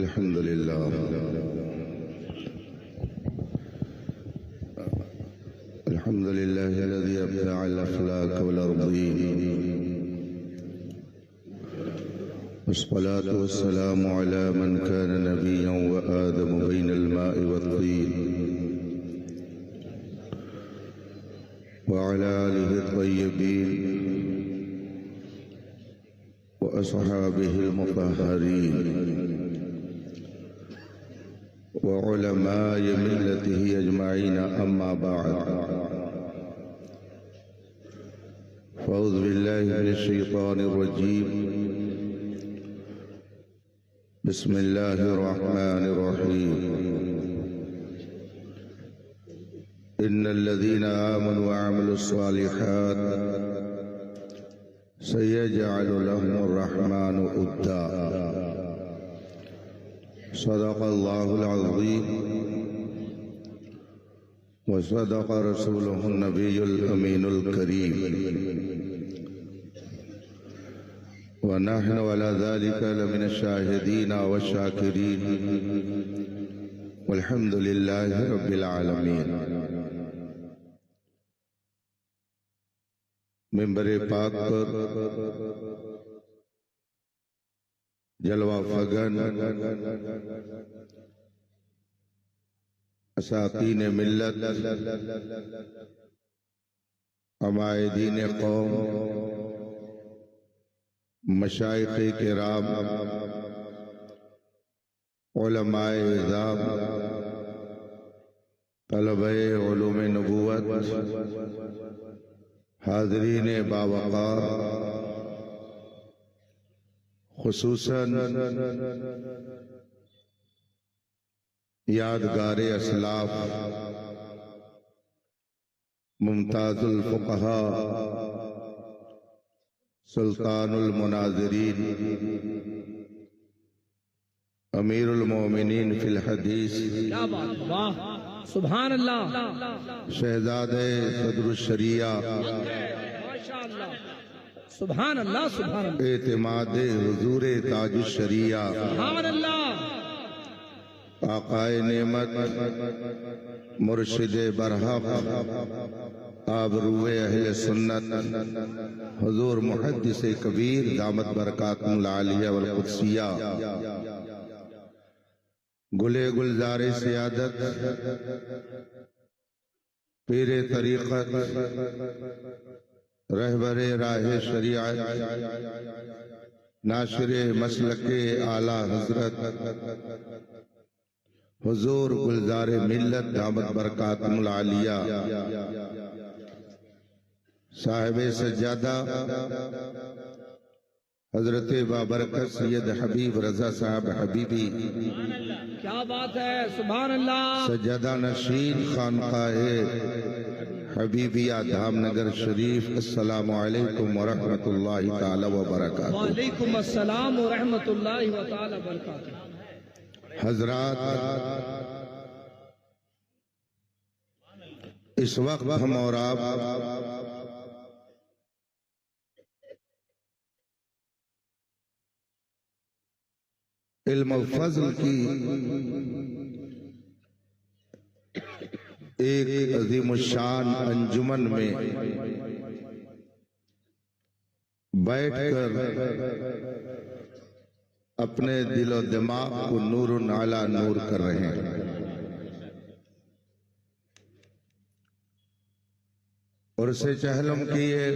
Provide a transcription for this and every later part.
अल्हम्दुलिल्लाह अल्हम्दुलिल्लाहिल्लज़ी अब्दअल अफ़लाक वल अर्ज़ीन वस्सलातु वस्सलामु अला मन कान नबिय्यन व आदम बैनल माइ वत्तीन व अला आलिहि त्तय्यबीन व अस्हाबिहिल मुतहहरीन व उलमाए मिल्लतिही अजमाईन अम्मा बअद फ़अऊज़ु बिल्लाहि मिनश शैतानिर रजीम बिस्मिल्लाहिर रहमानिर रहीम इन्नल्लज़ीना आमनु व अमिलुस सालिहात सयजअलु लहुमुर रहमानु उद्दा सदक़ल्लाहुल अज़ीम व सदक़ रसूलुहुन नबियुल अमीनुल करीम व नहनु अला ज़ालिका लमिनश शाहिदीन व शाकिरीन वल्हम्दुलिल्लाहि रब्बिल आलमीन। मिंबर पाक पर जलवा फगन असातीन मिल्लत अमायदीन कौम मशाइख़े किराम उलमाए इज़ाम तलबे उलूम नबुव्वत हाज़रीन बावक़ार खुसूसन यादगार असलाफ मुमताजुल फुक़हा सुल्तानुल मुनाज़िरीन अमीरुल मोमिनीन फिल हदीस क्या बात, वाह सुभान अल्लाह, शहज़ादे सदरुश शरिया माशाअल्लाह, सुभान अल्लाह, सुभान अल्लाह, एतिमादे हुजूरे ताजुश शरिया सुभान अल्लाह, आकाए नेमत मुर्शिदे बरहक आबरूए अहले सुन्नत हुजूर मुहद्दिसे कबीर दामत बरकातुल आलिया वल कुद्सिया गुले गुलजारे सियादत पीरे तरीक़त रहबरे राहे शरीअत नाशिरे मसलके आला हजरत हुजूर गुलजारे मिल्लत दामत बरकातुल आलिया साहिबे सज्जादा हजरत बाबरकत सैयद हबीब रजा साहब हबीबी क्या बात है, सुभान अल्लाह, सज्जादा नशीन खानकाहे हबीबिया धामनगर शरीफ। अस्सलामु अलैकुम व रहमतुल्लाहि ताला व बरकातुहू। वालेकुम अस्सलाम व रहमतुल्लाहि व ताला बरकातुहू। हजरात, इस वक्त हम और आप इल्म और फज़ल की एक अज़ीमुश्शान अंजुमन में बैठकर अपने दिलो दिमाग को नूर नाला नूर कर रहे हैं। और से चहलम की ये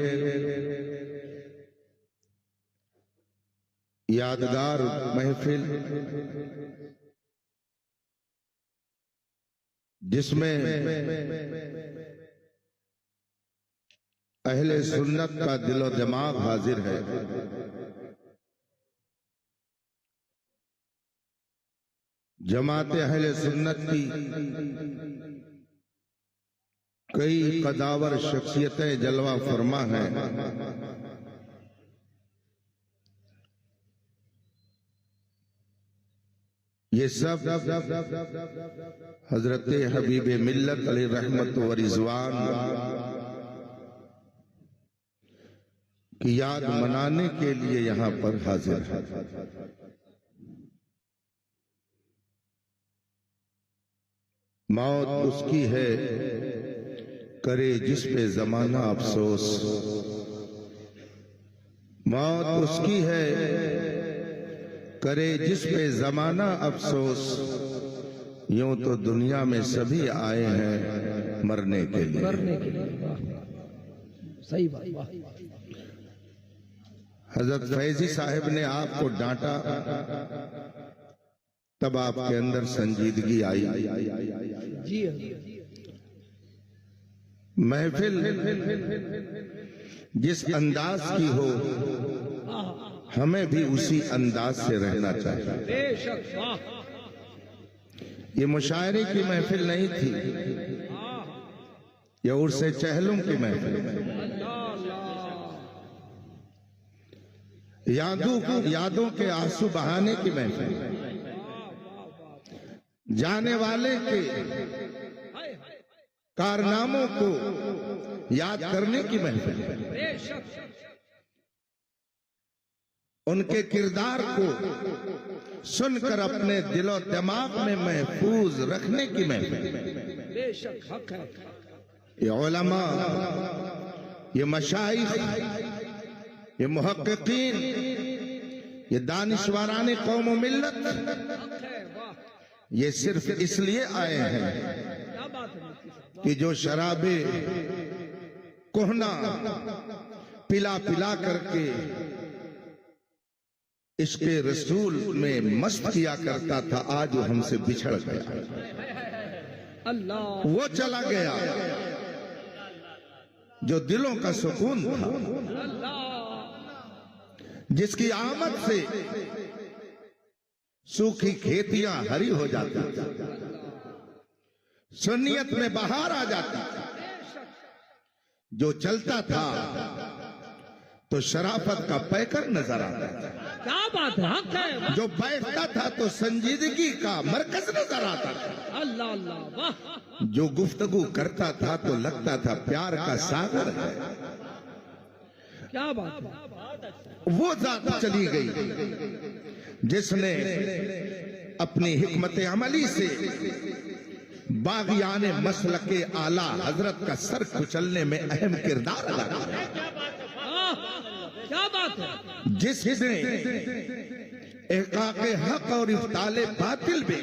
यादगार महफिल जिसमें अहले सुन्नत का दिलो दिमाग हाजिर है, जमात अहले सुन्नत की कई कदावर शख्सियतें जलवा फरमा हैं। ये सब हजरत हबीब मिल्लत अलैहि रहमत व रिज़वान की याद मनाने के लिए यहाँ पर हाजिर है। मौत उसकी है करे जिस पे जमाना अफसोस। मौत उसकी है करे जिस पे जमाना अफसोस। यूं तो दुनिया में सभी आए हैं मरने के लिए। मरने के लिए। वाह, सही बात। वाह, हजरत फैजी साहब ने आपको डांटा, तब आपके अंदर संजीदगी आई। जी महफिल जिस अंदाज की हो, हमें भी उसी अंदाज से रहना चाहिए। बेशक। वाह, ये मुशायरे की महफिल नहीं थी, ये उर्से चहलों की महफिल है। यादों के आंसू बहाने की महफिल है। जाने वाले के कारनामों को याद करने की महफिल है। बेशक। उनके किरदार को सुनकर अपने दिलो दिमाग में महफूज रखने की महफिल है। बेशक हक है। ये उलमा, ये मशाइख, ये मुहक्किकीन, ये दानिशवाराने कौम व मिल्लत, हक है। वाह, ये सिर्फ इसलिए आए हैं क्या बात है। कि जो शराबे कोहना पिला पिला करके इसके रसूल में मस्त किया करता था, आज वो हमसे बिछड़ गया। अल्लाह, वो चला गया जो दिलों का सुकून था, जिसकी आमद से सूखी खेतियां हरी हो जाती थी, सुन्नियत में बहार आ जाती थी। जो चलता था तो शराफत का पैकर नजर आता था। क्या बात है। हक है। जो बैठता था तो संजीदगी का मरकज नजर आता था। अल्लाह अल्लाह। वाह, जो गुफ्तगू करता था तो लगता था प्यार का सागर है। क्या बात है। वो जात चली गई जिसने अपनी हिकमत अमली से बागियाने मसलके आला हजरत का सर कुचलने में अहम किरदार अदा किया। क्या बात है। जिसने इहक़ाक़े हक और इफ्ताले बातिल में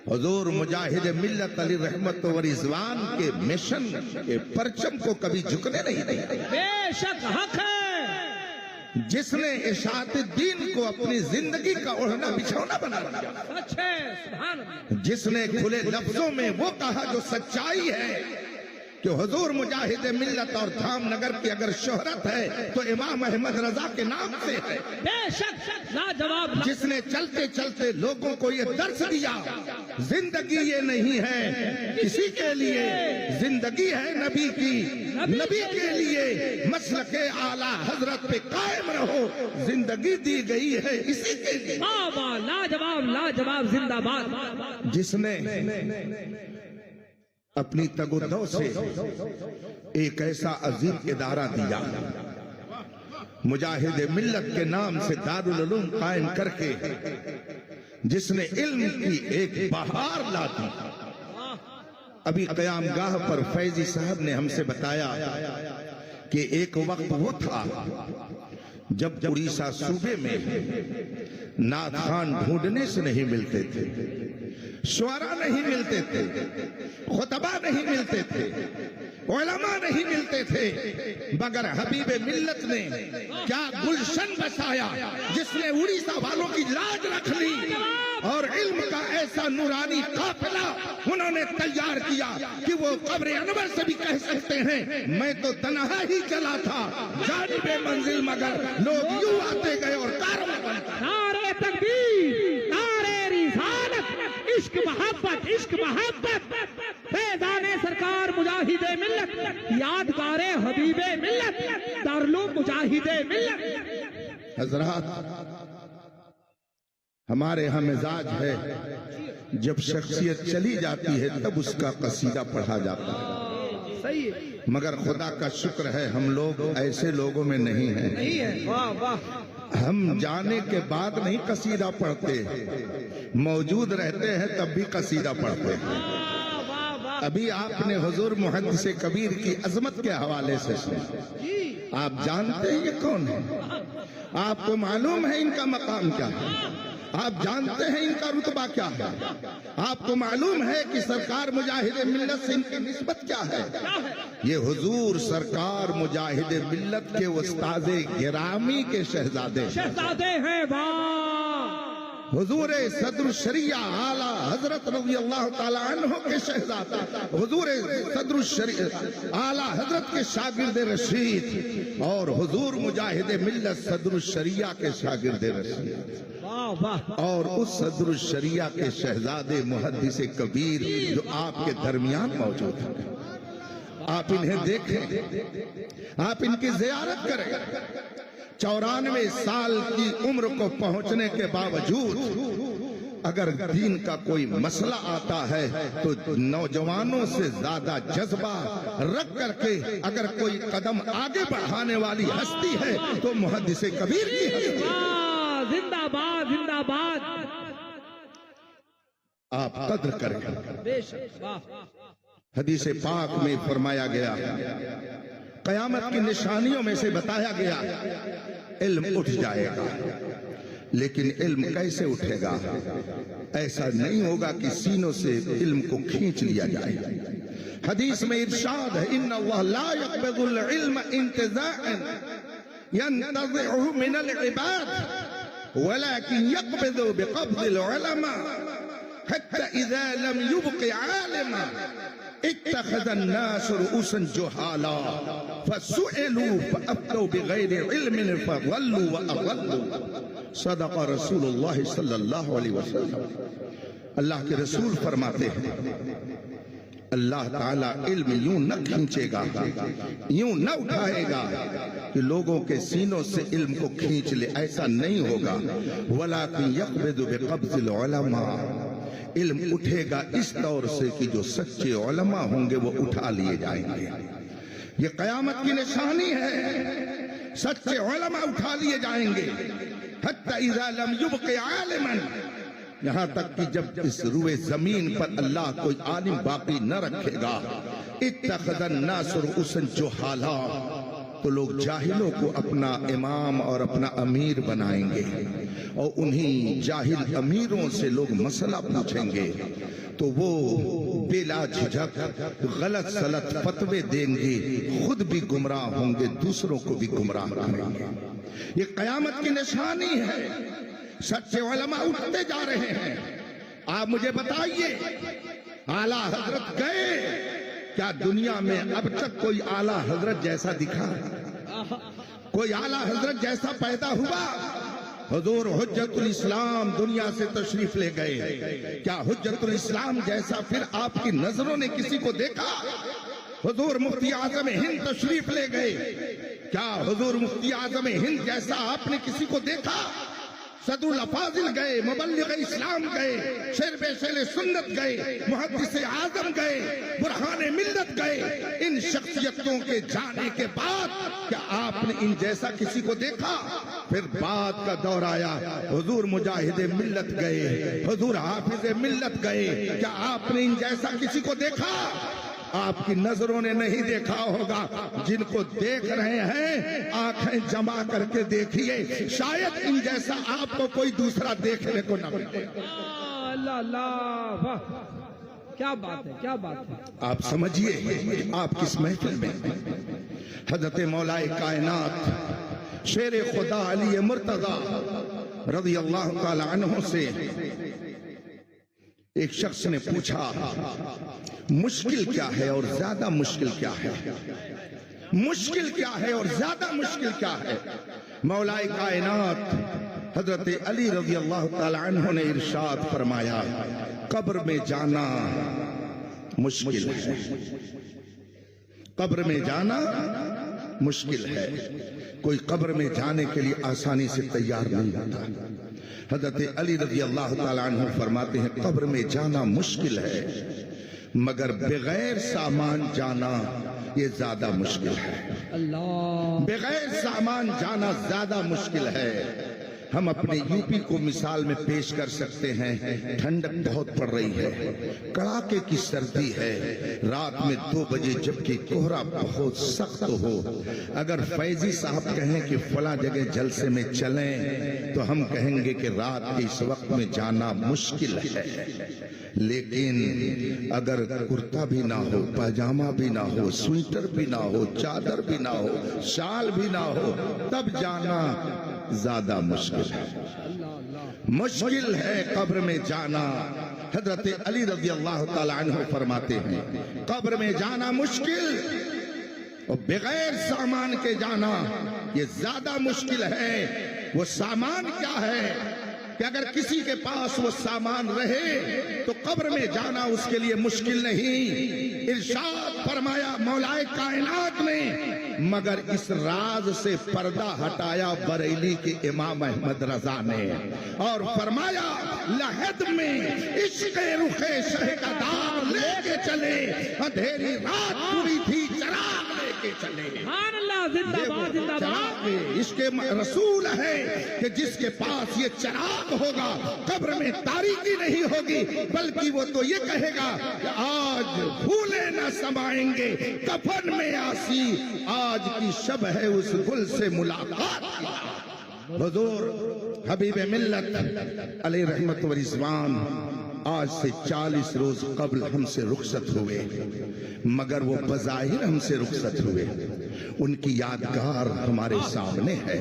हुजूर मुजाहिद मिल्लत अली रहमत व रिज़वान के मिशन के परचम को कभी झुकने नहीं दिया। बेशक हक है। जिसने इशाअत दीन को अपनी जिंदगी का ओढ़ना बिछौना बना दिया। सच है। सुभान अल्लाह। जिसने खुले लफ्जों में वो कहा जो सच्चाई है कि हुजूर मुजाहिद मिल्लत और धामनगर की अगर शोहरत है तो इमाम अहमद रजा के नाम से है। बेशक लाजवाब। जिसने चलते चलते लोगों को ये दर्श दिया, जिंदगी ये नहीं है किसी के लिए, जिंदगी है नबी की, नबी के लिए मसलके आला हजरत पे कायम रहो, जिंदगी दी गई है इसी के लिए। वाह, लाजवाब लाजवाब, जिंदाबाद। जिसने अपनी तगुदो से एक ऐसा अजीम इदारा दिया, मुजाहिद मिल्लत के नाम से दारुल उलूम कायम करके जिसने इल्म की एक बहार ला दी। अभी क़यामगाह पर फैजी साहब ने हमसे बताया कि एक वक्त वो था जब उड़ीसा सूबे में नात खान ढूंढने से नहीं मिलते थे, शुआरा नहीं मिलते थे, खुतबा नहीं मिलते थे, उलमा नहीं मिलते थे, मगर हबीब मिल्लत ने क्या गुलशन बसाया जिसने उड़ीसा वालों की लाज रख ली और इल्म का ऐसा नूरानी काफिला उन्होंने तैयार किया कि वो कब्र अनवर से भी कह सकते हैं मैं तो तन्हा ही चला था जानिबे मंजिल, मगर लोग यूं आते गए और कारवां बनता। नारे तकबीर, नारे रिसालत, इश्क मोहब्बत, इश्क मोहब्बत। फैज़ाने सरकार मुजाहिदे मिल्लत, यादगारे हबीबे मिल्लत, दारुल मुजाहिदे मिल्लत। हजरात, हमारे यहाँ मिजाज है जब शख्सियत चली जाती है तब उसका कसीदा पढ़ा जाता है। सही है। मगर खुदा का शुक्र है हम लोग ऐसे लोगों में नहीं हैं। नहीं है। वाह वाह। हम जाने के बाद नहीं कसीदा पढ़ते, मौजूद रहते हैं तब भी कसीदा पढ़ते हैं। अभी आपने हुजूर मुहद्दिस कबीर की अजमत के हवाले से सुना। आप जानते हैं ये कौन है? आपको मालूम है इनका मकाम क्या है? आप जानते हैं इनका रुतबा क्या है? आपको मालूम है कि सरकार मुजाहिद मिल्लत से इनकी निस्बत क्या है? ये हुजूर सरकार मुजाहिद मिल्लत के उस्ताद गिरामी के शहजादे हैं। वाह, हुजूर सदर शरिया आला हजरत रज़ी अल्लाह ताला अन्हु के शहजादा, हुजूर सदर शरिया आला हजरत के शागिर्द रशीद और हुजूर मुजाहिद मिल्लत सदर शरिया के शागिर्द रशीद। वाह वाह। और उस सदर शरिया के शहजादे मुहद्दिस कबीर जो आपके दरमियान मौजूद है, आप इन्हें देखें, आप इनकी जियारत करें। 94 साल की उम्र को पहुंचने के बावजूद अगर दीन का कोई मसला आता है तो नौजवानों से ज्यादा जज्बा रख करके अगर कोई कदम आगे बढ़ाने वाली हस्ती है तो मुहद्दिस कबीर की हस्ती। जिंदाबाद जिंदाबाद। आप कद्र करें। बेशक। वाह। हदीस पाक में फरमाया गया, कयामत की निशानियों में से बताया गया, इल्म उठ जाएगा। लेकिन इल्म कैसे उठेगा? ऐसा नहीं होगा कि सीनों से इल्म को खींच लिया जाए। हदीस में इरशाद है, इन्ना अल्लाह ला यक़बिदुल इल्म इंतिज़ाअन यंतज़िउहु मिनल इबाद वलाकिन यक़बिदु बिक़ब्दिल उलमा हत्ता इज़ा लम युबक़ि आलिमा इत्तख़ज़न नास रुऊसन जुहाला फसुइलू फअफ्तौ बिग़ैरि इल्मिन फग़ल्लू व अग़ल्लू। सदक़ रसूलुल्लाह सल्लल्लाहु अलैहि वसल्लम। अल्लाह के रसूल फरमाते हैं, अल्लाह ताला इल्म यूं न खींचेगा, यूं न उठाएगा कि लोगों के सीनों से इल्म को खींच ले, ऐसा नहीं होगा। वलाकिन यक़बिदु बिक़ब्ज़िल उलमा, इल्म उठेगा इस दौर से कि जो सच्चे उलमा होंगे वो उठा लिए जाएंगे। ये कयामत की निशानी है, सच्चे उलमा उठा लिए जाएंगे। हत्ता इज़ा लम युबक़ि आलिमन, यहाँ तक कि जब इस रुए जमीन पर अल्लाह कोई आलिम बाकी न रखेगा, इत्तख़ज़न नास रुऊसन जुहाला, तो लोग जाहिलों को अपना इमाम और अपना अमीर बनाएंगे और उन्हीं जाहिल अमीरों से लोग मसला पूछेंगे तो वो बेला झिझक गलत सलत फतवे देंगे, खुद भी गुमराह होंगे, दूसरों को भी गुमराह करेंगे। ये कयामत की निशानी है। सच्चे उलमा उठते जा रहे हैं। आप मुझे बताइए, आला हजरत गए क्या? दुनिया में अब तक कोई आला हजरत जैसा दिखा? कोई आला हजरत जैसा पैदा हुआ? हुजूर हुज्जतुल इस्लाम दुनिया से तशरीफ ले गए, क्या हुज्जतुल इस्लाम जैसा फिर आपकी नजरों ने किसी को देखा? हुजूर मुफ्ती आजम हिंद तशरीफ ले गए, क्या हुजूर मुफ्ती आजम हिंद जैसा आपने किसी को देखा? सदुल अफाजिल गए, मुबल्लिग इस्लाम गए, शेर बेशेर सुन्नत गए, मुहद्दिस आजम गए, बुरहान मिल्लत गए। इन शख्सियतों के जाने के बाद क्या आपने इन जैसा किसी को देखा? फिर बाद का दौर आया, हुजूर मुजाहिद मिल्लत गए, हुजूर हाफिज मिल्लत गए, क्या आपने इन जैसा किसी को देखा? आपकी नजरों ने नहीं देखा होगा। जिनको देख रहे हैं आंखें जमा करके देखिए, शायद इन जैसा आपको कोई दूसरा देखने को न मिले। अल्लाह, क्या बात है, क्या बात है। आप समझिए आप किस महफिल में। हजरत मौलाए कायनात शेर खुदा अली मुर्तजा रज़ी अल्लाह ताला अन्हु से एक शख्स ने पूछा, मुश्किल क्या है और ज्यादा मुश्किल क्या है? मुश्किल क्या है और ज्यादा मुश्किल क्या है? मौलाए कायनात हजरत अली रज़ी अल्लाह ताला अन्हु ने इरशाद फरमाया, कब्र में जाना मुश्किल है, कब्र में जाना मुश्किल है। कोई कब्र में जाने के लिए आसानी से तैयार नहीं होता। हजरत अली रज़ी अल्लाह ताला अन्हु फरमाते हैं, कब्र में जाना मुश्किल है मगर बगैर सामान जाना ये ज्यादा मुश्किल है। अल्लाह, बगैर सामान जाना ज्यादा मुश्किल है। हम अपने यूपी को मिसाल में पेश कर सकते हैं। ठंडक बहुत पड़ रही है, कड़ाके की सर्दी है, रात में 2 बजे जबकि कोहरा बहुत सख्त हो, अगर फैजी साहब कहें कि फला जगह जलसे में चलें तो हम कहेंगे कि रात के इस वक्त में जाना मुश्किल है। लेकिन अगर कुर्ता भी ना हो, पाजामा भी ना हो, स्वेटर भी ना हो, चादर भी ना हो, शाल भी ना हो, तब जाना ज्यादा मुश्किल है। मुश्किल है कब्र में जाना। हजरत अली रज़ी अल्लाह ताला अन्हु फरमाते हैं, कब्र में जाना मुश्किल और बगैर सामान के जाना ये ज्यादा मुश्किल है। वो सामान क्या है कि अगर किसी के पास वो सामान रहे तो कब्र में जाना उसके लिए मुश्किल नहीं। इरशाद फरमाया मौलाए कायनात ने, मगर इस राज से पर्दा हटाया बरेली के इमाम अहमद रजा ने और फरमाया लहद में इश्क़ रुखे शह का दार लेके चले, अंधेरी रात पूरी थी चराग लेके चले। जिंदाबाद जिंदाबाद। इसके रसूल है कि जिसके पास ये चराग होगा कब्र में तारीकी नहीं होगी, बल्कि वो तो ये कहेगा कि आज फूले न समाएंगे कफन में आसी, आज की शब है उस गुल से मुलाकात। हुजूर हबीब मिल्लत अलैहि रहमत व रिज़वान आज से 40 रोज कबल हमसे रुखसत हुए, मगर वो बज़ाहिर हमसे रुखसत हुए। उनकी यादगार हमारे सामने है,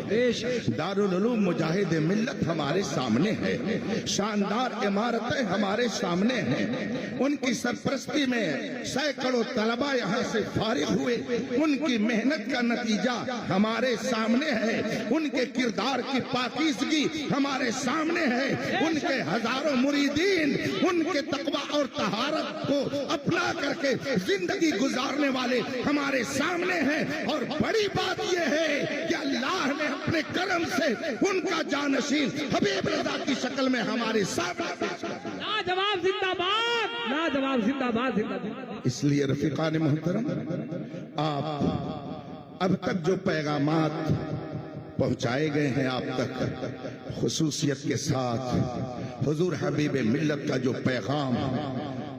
दारुल उलूम मुजाहिद मिल्लत हमारे सामने है, शानदार इमारतें हमारे सामने हैं। उनकी सरपरस्ती में सैकड़ों तलबा यहाँ से फारिग हुए, उनकी मेहनत का नतीजा हमारे सामने है। उनके किरदार की पाकीज़गी हमारे सामने है। उनके हजारों मुरीदीन उनके तकवा और तहारत को अपना करके जिंदगी गुजारने वाले हमारे सामने हैं। और बड़ी बात यह है कि अल्लाह ने अपने करम से उनका जानशीन हबीब रज़ा की शक्ल में हमारे सामने पेश किया। लाजवाब जिंदाबाद, लाजवाब जिंदाबाद जिंदाबाद। इसलिए रफीकान मोहतरम, आप अब तक जो पैगामात पहुंचाए गए हैं आप तक, खुसूसियत के साथ हुजूर हबीब मिल्लत का जो पैगाम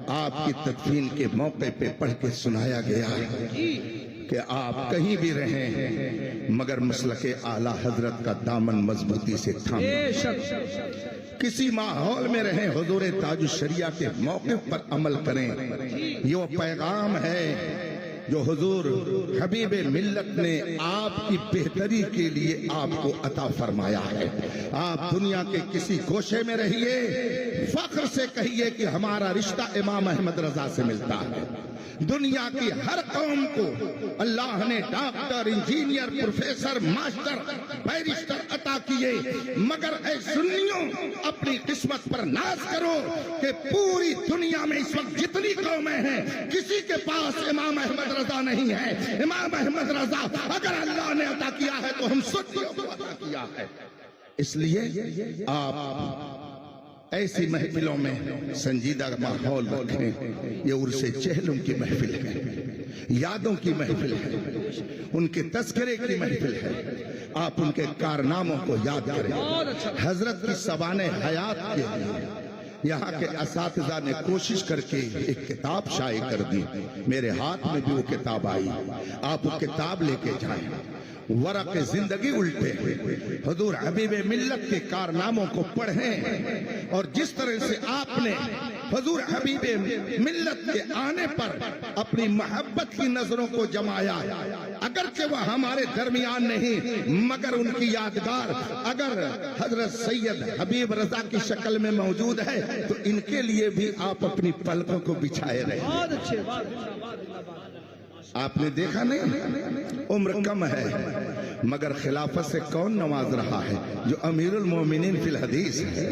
आपकी तदफीन के मौके पे पढ़ के सुनाया गया है कि आप कहीं भी रहें मगर मसलके आला हजरत का दामन मजबूती से थामें, किसी माहौल में रहें हुजूर ताजुश शरिया के मौके पर अमल करें। ये वो पैगाम है जो हुजूर हबीब मिल्लत ने आपकी बेहतरी के लिए आपको अता फरमाया है। आप दुनिया के किसी गोशे में रहिए, फख्र से कहिए कि हमारा रिश्ता इमाम अहमद रजा से मिलता है। दुनिया की हर कौम को अल्लाह ने doctor, engineer, professor, master, barrister अता किए, मगर ऐ सुन्नियों अपनी किस्मत पर नाज करो कि पूरी दुनिया में इस वक्त जितनी कौमें हैं किसी के पास इमाम अहमद रजा नहीं है। इमाम अहमद रजा अगर अल्लाह ने अता किया है तो हम सुन्नियों को अता किया है। इसलिए आप ऐसी महफिलों में संजीदा माहौल रखें। ये उर्से चहलों की महफिल है, यादों की महफिल है, उनके तस्करे की महफिल है। आप उनके कारनामों को याद करें। हजरत की सबाने हयात के लिए यहाँ के असातिज़ा ने कोशिश करके एक किताब शाये कर दी। मेरे हाथ में भी वो किताब आई, आप वो किताब लेके जाएं। वरक़ जिंदगी उल्टे हुजूर हबीब मिल्लत के कारनामों को पढ़ें और जिस तरह से आपने हुजूर हबीब मिल्लत के आने पर अपनी मोहब्बत की नजरों को जमाया, अगरचे वह हमारे दरमियान नहीं मगर उनकी यादगार अगर हजरत सैयद हबीब रजा की शक्ल में मौजूद है तो इनके लिए भी आप अपनी पलकों को बिछाए रहे। बहुत अच्छे बात। आपने देखा नहीं, उम्र कम है मगर खिलाफत से कौन नवाज रहा है जो अमीरुल मोमिनीन फिल हदीस है।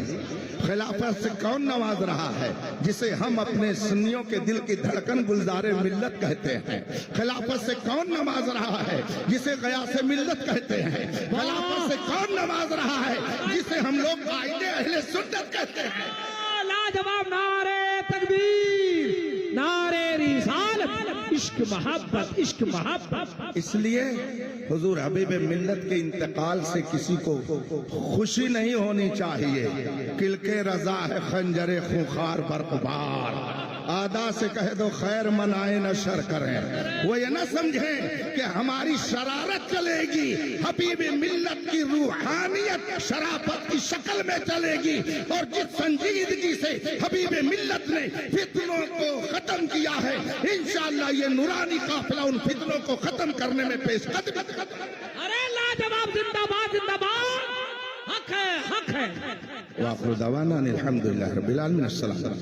खिलाफत से कौन नवाज रहा है जिसे हम अपने सुन्नियों के दिल की धड़कन गुलजारे मिल्लत कहते हैं। खिलाफत से कौन नवाज रहा है जिसे गयासे मिल्लत कहते हैं। खिलाफत से कौन नवाज रहा है जिसे हम लोग कायदे अहले सुन्नत कहते हैं। लाजवाब। नारे तकबीर, नारे रिसालत, इश्क मोहब्बत, इश्क मोहब्बत। इसलिए हुजूर हबीब मिल्लत के इंतकाल से किसी को खुशी नहीं होनी चाहिए। किलके रजा है खंजरे खूंखार बरकबार, आदा से कह दो खैर मनाए न शर करें। वो ये न समझें कि हमारी शरारत चलेगी, हबीब मिल्लत की रूहानियत शराफत की शक्ल में चलेगी। और जिस संजीदगी से हबीब मिल्लत ने फितनों को खत्म किया है, इंशाअल्लाह ये नूरानी काफिला उन फितनों को खत्म करने में पेशकदम। अरे लाजवाब, जिंदाबाद जिंदाबाद, हक है, हक है। वाखिर दवाना अनिल हम्दुलिल्लाह रब्बिल आलमीन। अस्सलाम।